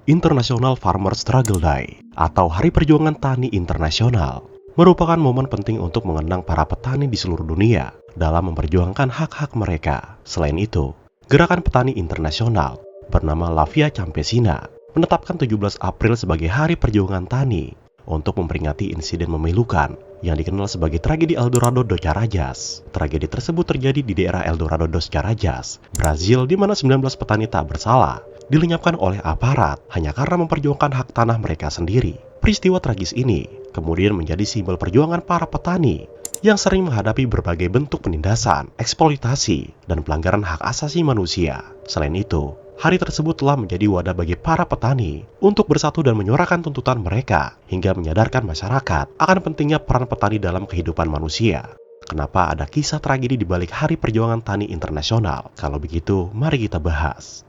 International Farmer Struggle Day atau Hari Perjuangan Tani Internasional merupakan momen penting untuk mengenang para petani di seluruh dunia dalam memperjuangkan hak-hak mereka. Selain itu, Gerakan Petani Internasional bernama La Via Campesina menetapkan 17 April sebagai Hari Perjuangan Tani untuk memperingati insiden memilukan yang dikenal sebagai tragedi Eldorado dos Carajás. Tragedi tersebut terjadi di daerah Eldorado dos Carajás, Brazil, di mana 19 petani tak bersalah dilenyapkan oleh aparat hanya karena memperjuangkan hak tanah mereka sendiri. Peristiwa tragis ini kemudian menjadi simbol perjuangan para petani yang sering menghadapi berbagai bentuk penindasan, eksploitasi, dan pelanggaran hak asasi manusia. Selain itu, hari tersebut telah menjadi wadah bagi para petani untuk bersatu dan menyuarakan tuntutan mereka hingga menyadarkan masyarakat akan pentingnya peran petani dalam kehidupan manusia. Kenapa ada kisah tragedi di balik Hari Perjuangan Tani Internasional? Kalau begitu, mari kita bahas.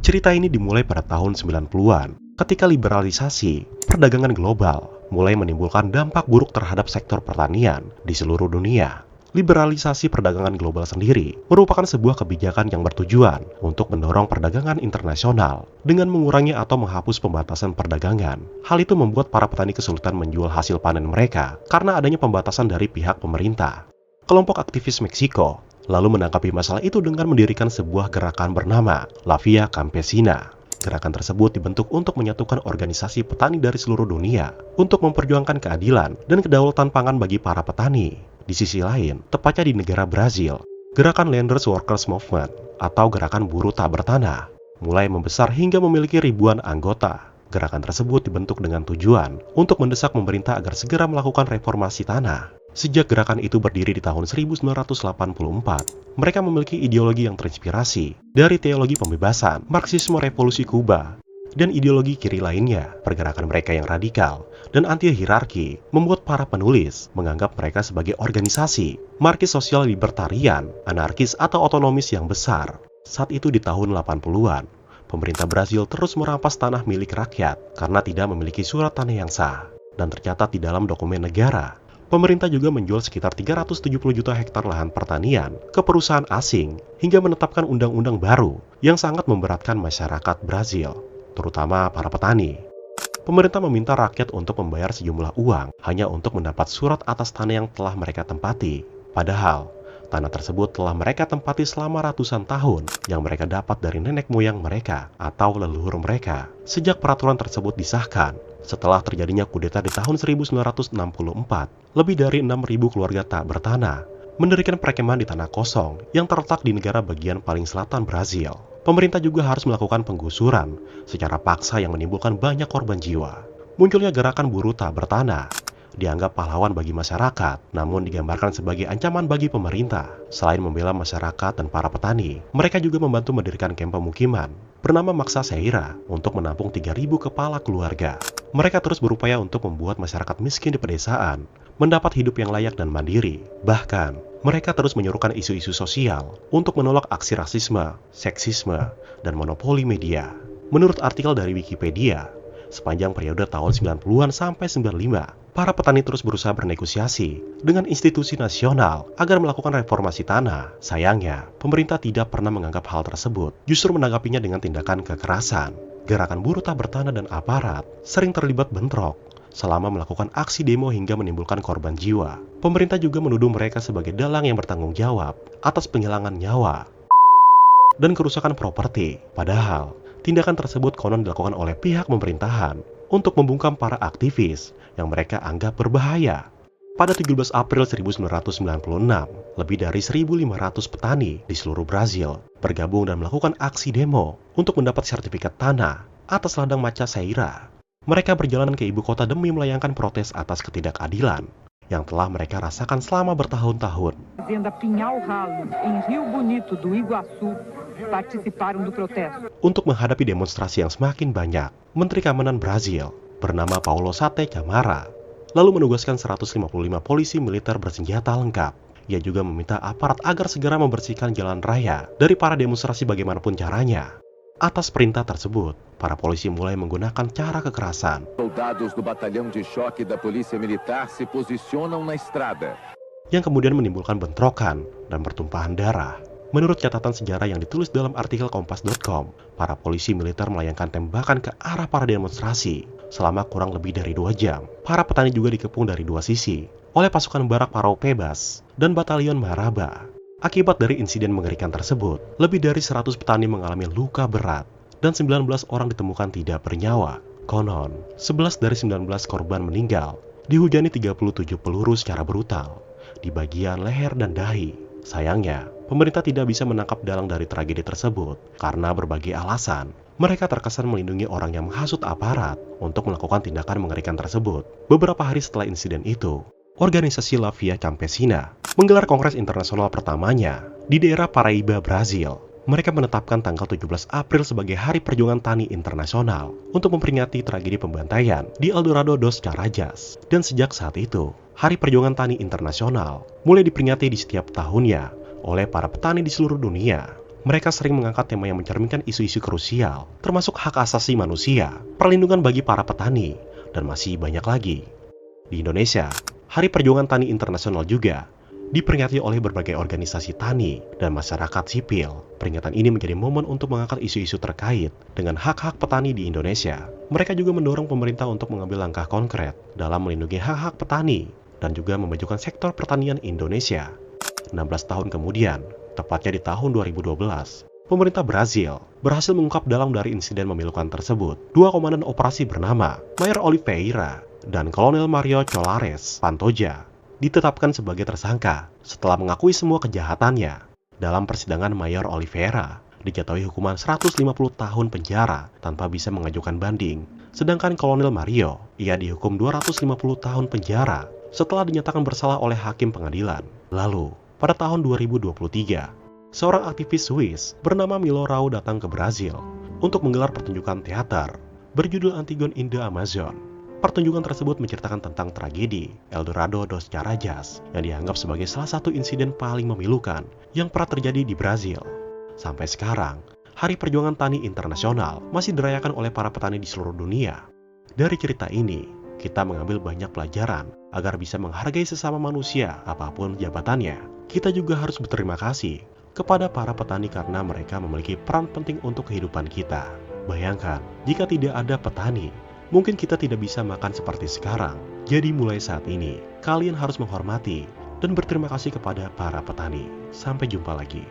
Cerita ini dimulai pada tahun 90-an, ketika liberalisasi perdagangan global mulai menimbulkan dampak buruk terhadap sektor pertanian di seluruh dunia. Liberalisasi perdagangan global sendiri merupakan sebuah kebijakan yang bertujuan untuk mendorong perdagangan internasional dengan mengurangi atau menghapus pembatasan perdagangan. Hal itu membuat para petani kesulitan menjual hasil panen mereka karena adanya pembatasan dari pihak pemerintah. Kelompok aktivis Meksiko lalu menanggapi masalah itu dengan mendirikan sebuah gerakan bernama La Via Campesina. Gerakan tersebut dibentuk untuk menyatukan organisasi petani dari seluruh dunia untuk memperjuangkan keadilan dan kedaulatan pangan bagi para petani. Di sisi lain, tepatnya di negara Brazil, gerakan Landers Workers Movement atau gerakan buruh tak bertanah mulai membesar hingga memiliki ribuan anggota. Gerakan tersebut dibentuk dengan tujuan untuk mendesak pemerintah agar segera melakukan reformasi tanah. Sejak gerakan itu berdiri di tahun 1984, mereka memiliki ideologi yang terinspirasi dari teologi pembebasan, Marxisme Revolusi Kuba, dan ideologi kiri lainnya. Pergerakan mereka yang radikal dan anti-hierarki membuat para penulis menganggap mereka sebagai organisasi marxis sosial libertarian, anarkis atau otonomis yang besar. Saat itu di tahun 80-an, pemerintah Brazil terus merampas tanah milik rakyat karena tidak memiliki surat tanah yang sah dan tercatat di dalam dokumen negara. Pemerintah juga menjual sekitar 370 juta hektar lahan pertanian ke perusahaan asing hingga menetapkan undang-undang baru yang sangat memberatkan masyarakat Brazil, terutama para petani. Pemerintah meminta rakyat untuk membayar sejumlah uang hanya untuk mendapat surat atas tanah yang telah mereka tempati. Padahal, tanah tersebut telah mereka tempati selama ratusan tahun yang mereka dapat dari nenek moyang mereka atau leluhur mereka. Sejak peraturan tersebut disahkan, setelah terjadinya kudeta di tahun 1964, lebih dari 6.000 keluarga tak bertanah mendirikan perkemahan di tanah kosong yang terletak di negara bagian paling selatan Brazil. Pemerintah juga harus melakukan penggusuran secara paksa yang menimbulkan banyak korban jiwa. Munculnya gerakan buruh tak bertanah dianggap pahlawan bagi masyarakat, namun digambarkan sebagai ancaman bagi pemerintah. Selain membela masyarakat dan para petani, mereka juga membantu mendirikan kamp pemukiman bernama Maksa Seira untuk menampung 3.000 kepala keluarga. Mereka terus berupaya untuk membuat masyarakat miskin di pedesaan mendapat hidup yang layak dan mandiri. Bahkan, mereka terus menyerukan isu-isu sosial untuk menolak aksi rasisme, seksisme, dan monopoli media. Menurut artikel dari Wikipedia, sepanjang periode tahun 90-an sampai 95, para petani terus berusaha bernegosiasi dengan institusi nasional agar melakukan reformasi tanah. Sayangnya, pemerintah tidak pernah menganggap hal tersebut, justru menanggapinya dengan tindakan kekerasan. Gerakan buruh tak bertanah dan aparat sering terlibat bentrok selama melakukan aksi demo hingga menimbulkan korban jiwa. Pemerintah juga menuduh mereka sebagai dalang yang bertanggung jawab atas penghilangan nyawa dan kerusakan properti. Padahal, tindakan tersebut konon dilakukan oleh pihak pemerintahan untuk membungkam para aktivis yang mereka anggap berbahaya. Pada 17 April 1996, lebih dari 1.500 petani di seluruh Brazil bergabung dan melakukan aksi demo untuk mendapat sertifikat tanah atas ladang Maksa Seira. Mereka berjalan ke ibu kota demi melayangkan protes atas ketidakadilan yang telah mereka rasakan selama bertahun-tahun. Untuk menghadapi demonstrasi yang semakin banyak, Menteri Keamanan Brazil bernama Paulo Sate Camara lalu menugaskan 155 polisi militer bersenjata lengkap. Ia juga meminta aparat agar segera membersihkan jalan raya dari para demonstrasi bagaimanapun caranya. Atas perintah tersebut, para polisi mulai menggunakan cara kekerasan. Soldados do batalhão de choque da Polícia Militar se posicionam na estrada. Yang kemudian menimbulkan bentrokan dan pertumpahan darah. Menurut catatan sejarah yang ditulis dalam artikel Kompas.com, para polisi militer melayangkan tembakan ke arah para demonstrasi selama kurang lebih dari 2 jam. Para petani juga dikepung dari 2 sisi oleh pasukan Barak Paro Pebas dan Batalion Maraba. Akibat dari insiden mengerikan tersebut, lebih dari 100 petani mengalami luka berat dan 19 orang ditemukan tidak bernyawa. Konon, 11 dari 19 korban meninggal dihujani 37 peluru secara brutal di bagian leher dan dahi. Sayangnya, pemerintah tidak bisa menangkap dalang dari tragedi tersebut karena berbagai alasan. Mereka terkesan melindungi orang yang menghasut aparat untuk melakukan tindakan mengerikan tersebut. Beberapa hari setelah insiden itu, organisasi La Via Campesina menggelar kongres internasional pertamanya di daerah Paraíba, Brazil. Mereka menetapkan tanggal 17 April sebagai Hari Perjuangan Tani Internasional untuk memperingati tragedi pembantaian di Eldorado dos Carajás. Dan sejak saat itu, Hari Perjuangan Tani Internasional mulai diperingati di setiap tahunnya oleh para petani di seluruh dunia. Mereka sering mengangkat tema yang mencerminkan isu-isu krusial, termasuk hak asasi manusia, perlindungan bagi para petani, dan masih banyak lagi. Di Indonesia, Hari Perjuangan Tani Internasional juga diperingati oleh berbagai organisasi tani dan masyarakat sipil. Peringatan ini menjadi momen untuk mengangkat isu-isu terkait dengan hak-hak petani di Indonesia. Mereka juga mendorong pemerintah untuk mengambil langkah konkret dalam melindungi hak-hak petani dan juga memajukan sektor pertanian Indonesia. 16 tahun kemudian, tepatnya di tahun 2012, pemerintah Brazil berhasil mengungkap dalang dari insiden memilukan tersebut. 2 komandan operasi bernama Mayor Oliveira dan Kolonel Mario Colares Pantoja ditetapkan sebagai tersangka setelah mengakui semua kejahatannya. Dalam persidangan, Mayor Oliveira dijatuhi hukuman 150 tahun penjara tanpa bisa mengajukan banding. Sedangkan Kolonel Mario, ia dihukum 250 tahun penjara setelah dinyatakan bersalah oleh hakim pengadilan. Lalu, pada tahun 2023, seorang aktivis Swiss bernama Milo Rau datang ke Brazil untuk menggelar pertunjukan teater berjudul Antigone in the Amazon. Pertunjukan tersebut menceritakan tentang tragedi Eldorado dos Carajás yang dianggap sebagai salah satu insiden paling memilukan yang pernah terjadi di Brazil. Sampai sekarang, Hari Perjuangan Tani Internasional masih dirayakan oleh para petani di seluruh dunia. Dari cerita ini, kita mengambil banyak pelajaran agar bisa menghargai sesama manusia apapun jabatannya. Kita juga harus berterima kasih kepada para petani karena mereka memiliki peran penting untuk kehidupan kita. Bayangkan, jika tidak ada petani, mungkin kita tidak bisa makan seperti sekarang. Jadi mulai saat ini, kalian harus menghormati dan berterima kasih kepada para petani. Sampai jumpa lagi.